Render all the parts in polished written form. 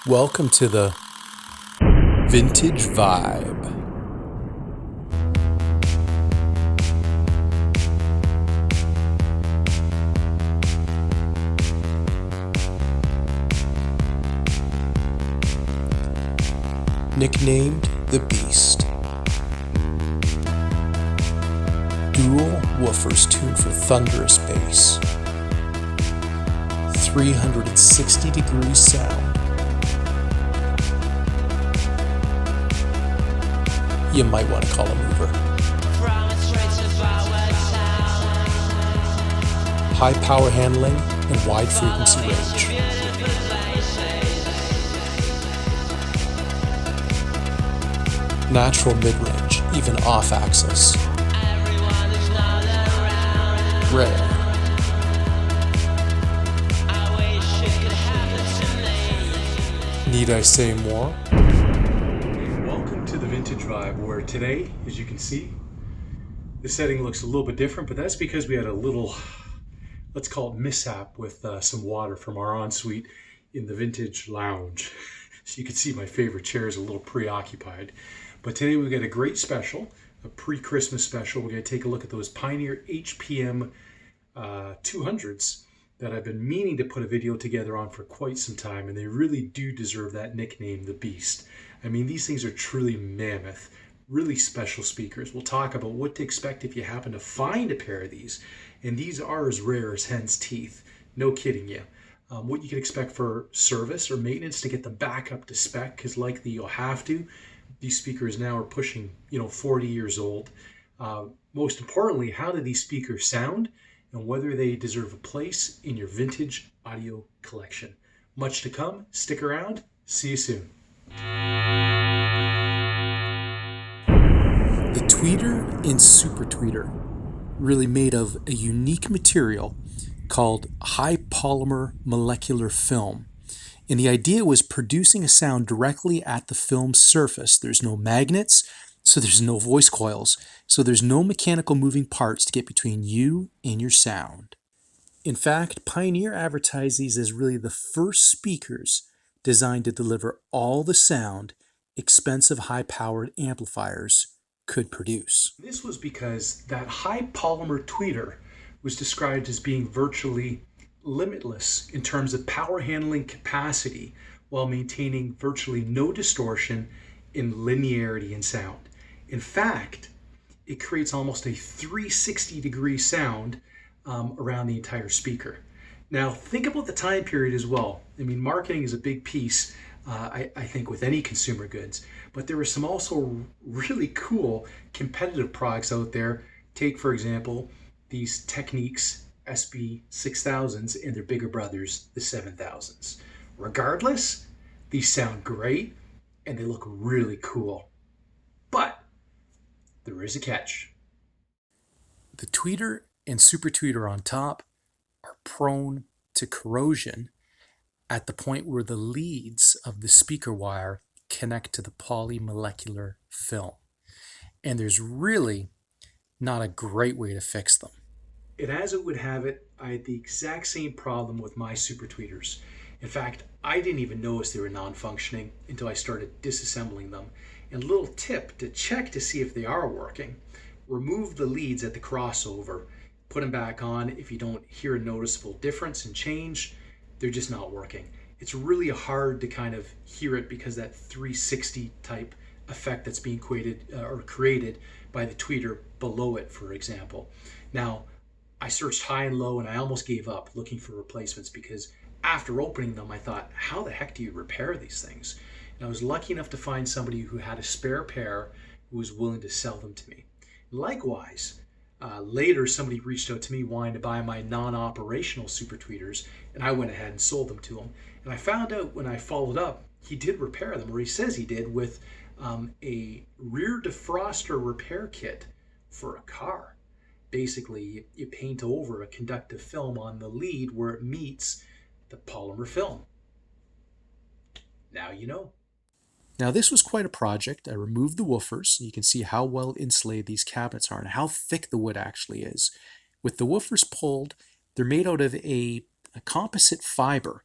Welcome to the Vintage Vibe. Nicknamed the Beast. Dual woofers tuned for thunderous bass. 360-degree sound. You might want to call a mover. High power handling and wide frequency range. Natural mid-range, even off-axis. Rare. Need I say more? Welcome to the Vintage Vibe, where today, as you can see, the setting looks a little bit different, but that's because we had a little, let's call it mishap with some water from our ensuite in the Vintage Lounge. So you can see my favorite chair is a little preoccupied. But today we've got a great special, a pre-Christmas special. We're going to take a look at those Pioneer HPM-200s that I've been meaning to put a video together on for quite some time, and they really do deserve that nickname, the Beast. I mean, these things are truly mammoth, really special speakers. We'll talk about what to expect if you happen to find a pair of these, and these are as rare as hen's teeth. No kidding you. What you can expect for service or maintenance to get them back up to spec, because likely you'll have to. These speakers now are pushing, 40 years old. Most importantly, how do these speakers sound and whether they deserve a place in your vintage audio collection? Much to come. Stick around. See you soon. The tweeter and super tweeter, really made of a unique material called high polymer molecular film. And the idea was producing a sound directly at the film's surface. There's no magnets, so there's no voice coils, so there's no mechanical moving parts to get between you and your sound. In fact, Pioneer advertised these as really the first speakers designed to deliver all the sound expensive high-powered amplifiers could produce. This was because that high polymer tweeter was described as being virtually limitless in terms of power handling capacity while maintaining virtually no distortion in linearity in sound. In fact, it creates almost a 360-degree sound around the entire speaker. Now, think about the time period as well. I mean, marketing is a big piece, I think, with any consumer goods, but there were some also really cool competitive products out there. Take, for example, these Technics SB6000s and their bigger brothers, the 7000s. Regardless, these sound great and they look really cool. But there is a catch. The tweeter and super tweeter on top are prone to corrosion at the point where the leads of the speaker wire connect to the polymolecular film. And there's really not a great way to fix them. And as it would have it, I had the exact same problem with my super tweeters. In fact, I didn't even notice they were non-functioning until I started disassembling them. And a little tip to check to see if they are working: remove the leads at the crossover, put them back on. If you don't hear a noticeable difference and change, they're just not working. It's really hard to kind of hear it because that 360 type effect that's being created by the tweeter below it, for example. Now, I searched high and low and I almost gave up looking for replacements because after opening them, I thought, how the heck do you repair these things? And I was lucky enough to find somebody who had a spare pair who was willing to sell them to me. Likewise, later somebody reached out to me wanting to buy my non-operational super tweeters, and I went ahead and sold them to him. And I found out when I followed up, he did repair them, or he says he did, with a rear defroster repair kit for a car. Basically, you paint over a conductive film on the lead where it meets the polymer film. Now you know. Now this was quite a project. I removed the woofers. You can see how well insulated these cabinets are and how thick the wood actually is. With the woofers pulled, they're made out of a composite fiber,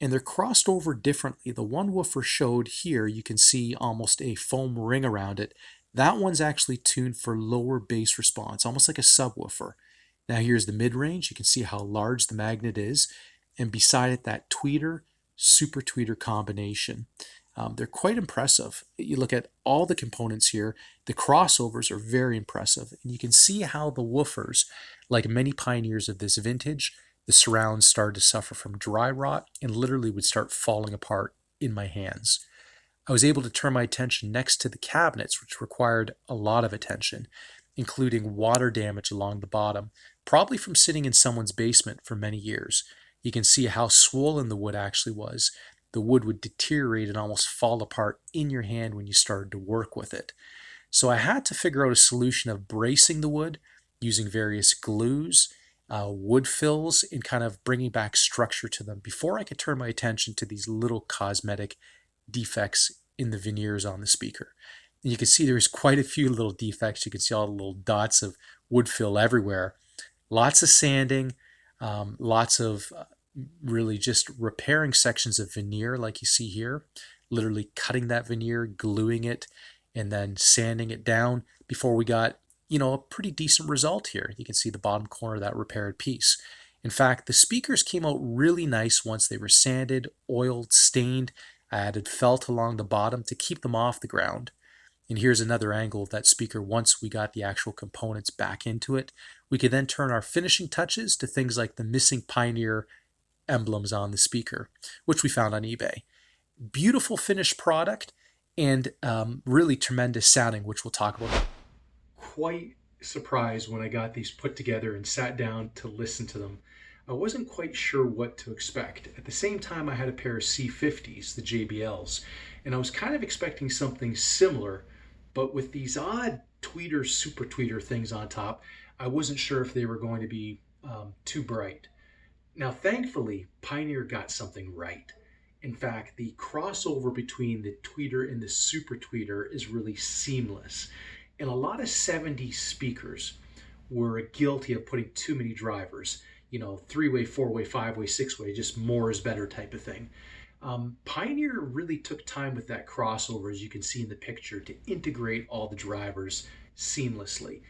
and they're crossed over differently. The one woofer showed here, you can see almost a foam ring around it. That one's actually tuned for lower bass response, almost like a subwoofer. Now here's the mid-range. You can see how large the magnet is, and beside it that tweeter, super tweeter combination. They're quite impressive. You look at all the components here, the crossovers are very impressive. And you can see how the woofers, like many pioneers of this vintage, the surrounds started to suffer from dry rot and literally would start falling apart in my hands. I was able to turn my attention next to the cabinets, which required a lot of attention, including water damage along the bottom, probably from sitting in someone's basement for many years. You can see how swollen the wood actually was. The wood would deteriorate and almost fall apart in your hand when you started to work with it. So I had to figure out a solution of bracing the wood using various glues, wood fills, and kind of bringing back structure to them before I could turn my attention to these little cosmetic defects in the veneers on the speaker. And you can see there's quite a few little defects. You can see all the little dots of wood fill everywhere. Lots of sanding, lots of really just repairing sections of veneer like you see here, literally cutting that veneer, gluing it, and then sanding it down before we got, a pretty decent result here. You can see the bottom corner of that repaired piece. In fact, the speakers came out really nice once they were sanded, oiled, stained. I added felt along the bottom to keep them off the ground. And here's another angle of that speaker once we got the actual components back into it. We could then turn our finishing touches to things like the missing Pioneer emblems on the speaker, which we found on eBay. Beautiful finished product and really tremendous sounding, which we'll talk about. Quite surprised when I got these put together and sat down to listen to them. I wasn't quite sure what to expect. At the same time, I had a pair of C50s, the JBLs, and I was kind of expecting something similar, but with these odd tweeter, super tweeter things on top, I wasn't sure if they were going to be too bright. Now, thankfully, Pioneer got something right. In fact, the crossover between the tweeter and the super tweeter is really seamless. And a lot of 70s speakers were guilty of putting too many drivers, three-way, four-way, five-way, six-way, just more is better type of thing. Pioneer really took time with that crossover, as you can see in the picture, to integrate all the drivers seamlessly.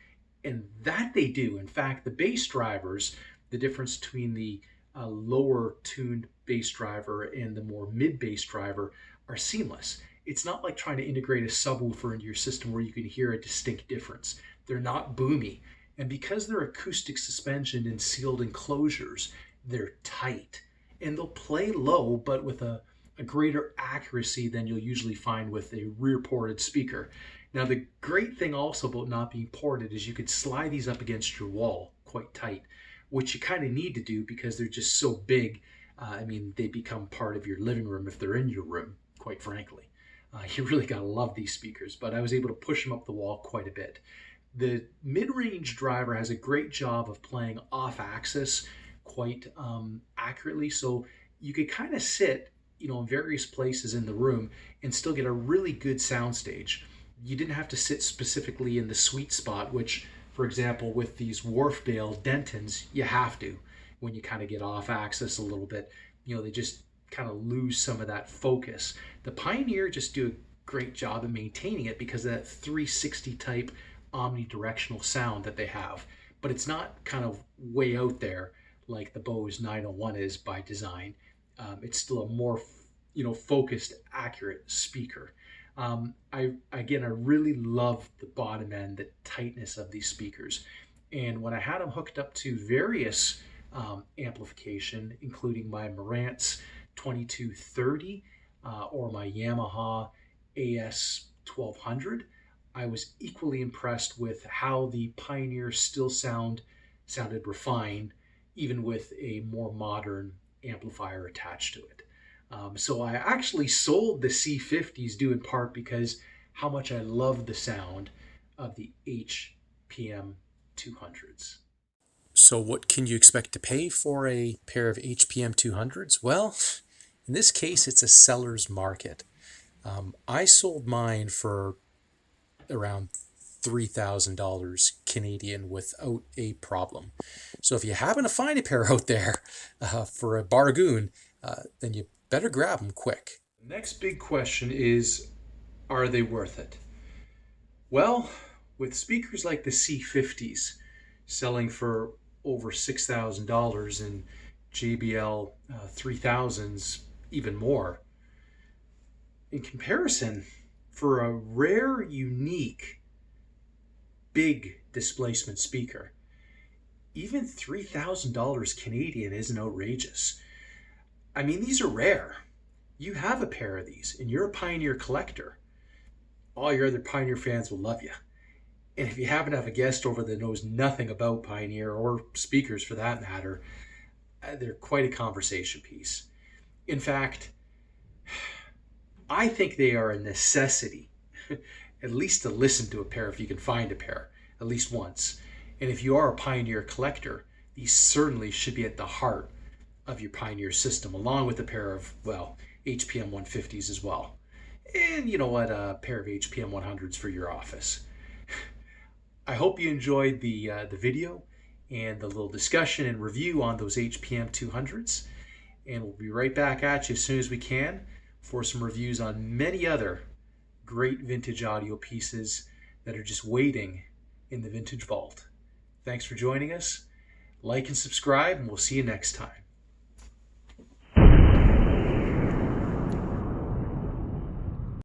And that they do. In fact, the bass drivers, the difference between the lower tuned bass driver and the more mid bass driver are seamless. It's not like trying to integrate a subwoofer into your system where you can hear a distinct difference. They're not boomy. And because they're acoustic suspension in sealed enclosures, they're tight. And they'll play low, but with a greater accuracy than you'll usually find with a rear ported speaker. Now, the great thing also about not being ported is you could slide these up against your wall quite tight, which you kind of need to do because they're just so big. They become part of your living room if they're in your room, quite frankly. You really got to love these speakers, but I was able to push them up the wall quite a bit. The mid-range driver has a great job of playing off-axis quite accurately, so you could kind of sit, in various places in the room and still get a really good soundstage. You didn't have to sit specifically in the sweet spot, which, for example, with these Wharfdale Dentons, you have to. When you kind of get off axis a little bit, they just kind of lose some of that focus. The Pioneer just do a great job of maintaining it because of that 360 type omnidirectional sound that they have. But it's not kind of way out there like the Bose 901 is by design. It's still a more, focused, accurate speaker. I really love the bottom end, the tightness of these speakers. And when I had them hooked up to various amplification, including my Marantz 2230 or my Yamaha AS 1200, I was equally impressed with how the Pioneer still sounded refined, even with a more modern amplifier attached to it. So I actually sold the C50s due in part because how much I love the sound of the HPM-200s. So what can you expect to pay for a pair of HPM-200s? Well, in this case, it's a seller's market. I sold mine for around $3,000 Canadian without a problem. So if you happen to find a pair out there for a bargain, then you better grab them quick. The next big question is, are they worth it? Well, with speakers like the C50s selling for over $6,000 and JBL 3000s even more, in comparison, for a rare, unique, big displacement speaker, even $3,000 Canadian isn't outrageous. I mean, these are rare. You have a pair of these and you're a Pioneer collector. All your other Pioneer fans will love you. And if you happen to have a guest over that knows nothing about Pioneer or speakers for that matter, they're quite a conversation piece. In fact, I think they are a necessity, at least to listen to a pair if you can find a pair, at least once. And if you are a Pioneer collector, these certainly should be at the heart of your Pioneer system, along with a pair of, well, HPM-150s as well. And you know what, a pair of HPM-100s for your office. I hope you enjoyed the video and the little discussion and review on those HPM-200s. And we'll be right back at you as soon as we can for some reviews on many other great vintage audio pieces that are just waiting in the vintage vault. Thanks for joining us. Like and subscribe, and we'll see you next time.